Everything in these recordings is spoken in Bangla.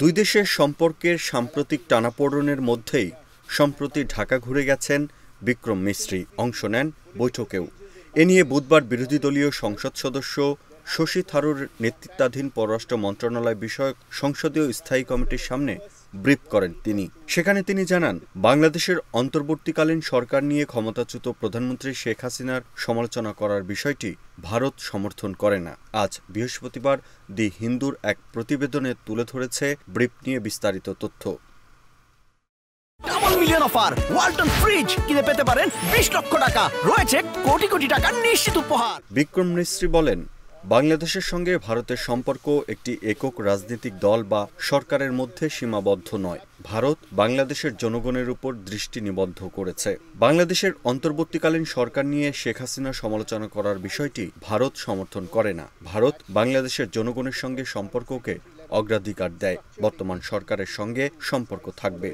দুই দেশের সম্পর্কের সাম্প্রতিক টানাপোড়েনের মধ্যেই সম্প্রতি ঢাকা ঘুরে গেছেন বিক্রম মিস্ত্রি, অংশ নেন বৈঠকেও। এ নিয়ে বুধবার বিরোধী দলীয় সংসদ সদস্য শশী থারুর নেতৃত্বাধীন পররাষ্ট্র মন্ত্রণালয় বিষয়ক সংসদীয় স্থায়ী কমিটির সামনে ব্রিফ করেন তিনি। সেখানে তিনি জানান, বাংলাদেশের অন্তর্বর্তীকালীন সরকার নিয়ে ক্ষমতাচ্যুত প্রধানমন্ত্রী শেখ হাসিনার সমালোচনা করার বিষয়টি ভারত সমর্থন করে না। আজ বৃহস্পতিবার দি হিন্দুর এক প্রতিবেদনে তুলে ধরেছে ব্রিফ নিয়ে বিস্তারিত তথ্য। Double million offer, Walton fridge কিনে পেতে পারেন 20 লক্ষ টাকা, রয়েছে কোটি কোটি টাকার নিশ্চিত উপহার। বিক্রম মিস্ত্রি বলেন, বাংলাদেশের সঙ্গে ভারতের সম্পর্ক একটি একক রাজনৈতিক দল বা সরকারের মধ্যে সীমাবদ্ধ নয়। ভারত বাংলাদেশের জনগণের উপর দৃষ্টি নিবদ্ধ করেছে। বাংলাদেশের অন্তর্বর্তীকালীন সরকার নিয়ে শেখ হাসিনা সমালোচনা করার বিষয়টি ভারত সমর্থন করে না। ভারত বাংলাদেশের জনগণের সঙ্গে সম্পর্ককে অগ্রাধিকার দেয়। বর্তমান সরকারের সঙ্গে সম্পর্ক থাকবে।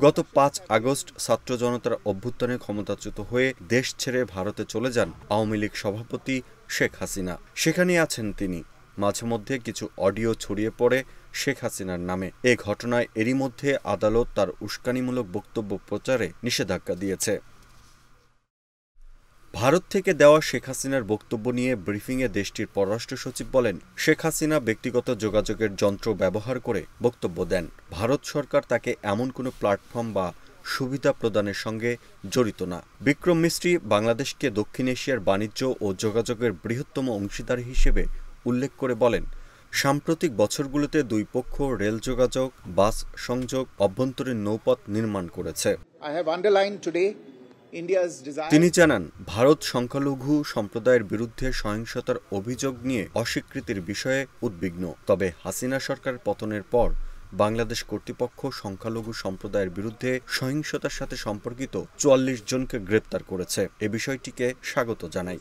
গত 5 আগস্ট ছাত্র জনতার অভ্যুত্থানে ক্ষমতাচ্যুত হয়ে দেশ ছেড়ে ভারতে চলে যান আওয়ামী লীগ সভাপতি শেখ হাসিনা। সেখানেই আছেন তিনি। মাঝে মধ্যে কিছু অডিও ছড়িয়ে পড়ে শেখ হাসিনার নামে। এ ঘটনায় এরই মধ্যে আদালত তার উস্কানিমূলক বক্তব্য প্রচারে নিষেধাজ্ঞা দিয়েছে। ভারত থেকে দেওয়া শেখ হাসিনার বক্তব্য নিয়ে ব্রিফিংয়ে দেশটির পররাষ্ট্র সচিব বলেন, শেখ হাসিনা ব্যক্তিগত যোগাযোগের যন্ত্র ব্যবহার করে বক্তব্য দেন। ভারত সরকার তাকে এমন কোনো প্ল্যাটফর্ম বা সুবিধা প্রদানের সঙ্গে জড়িত না। বিক্রম মিস্ত্রি বাংলাদেশকে দক্ষিণ এশিয়ার বাণিজ্য ও যোগাযোগের বৃহত্তম অংশীদার হিসেবে উল্লেখ করে বলেন, সাম্প্রতিক বছরগুলোতে দুই পক্ষ রেল যোগাযোগ, বাস সংযোগ, অভ্যন্তরীণ নৌপথ নির্মাণ করেছে। তিনি জানান, ভারত সংখ্যালঘু সম্প্রদায়ের বিরুদ্ধে সহিংসতার অভিযোগ নিয়ে অস্বীকৃতির বিষয়ে উদ্বিগ্ন। তবে হাসিনা সরকারের পতনের পর বাংলাদেশ কর্তৃপক্ষ সংখ্যালঘু সম্প্রদায়ের বিরুদ্ধে সহিংসতার সাথে সম্পর্কিত 44 জনকে গ্রেপ্তার করেছে। এ বিষয়টিকে স্বাগত জানাই।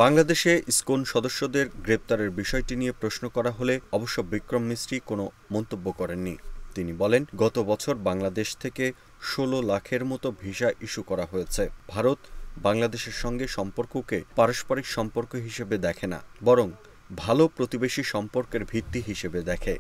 বাংলাদেশে ইসকন সদস্যদের গ্রেপ্তারের বিষয়টি নিয়ে প্রশ্ন করা হলে অবশ্য বিক্রম মিস্ত্রি কোনো মন্তব্য করেননি। তিনি বলেন, গত বছর বাংলাদেশ থেকে 16 লাখের মতো ভিসা ইস্যু করা হয়েছে। ভারত বাংলাদেশের সঙ্গে সম্পর্ককে পারস্পরিক সম্পর্ক হিসেবে দেখে না, বরং ভালো প্রতিবেশী সম্পর্কের ভিত্তি হিসেবে দেখে।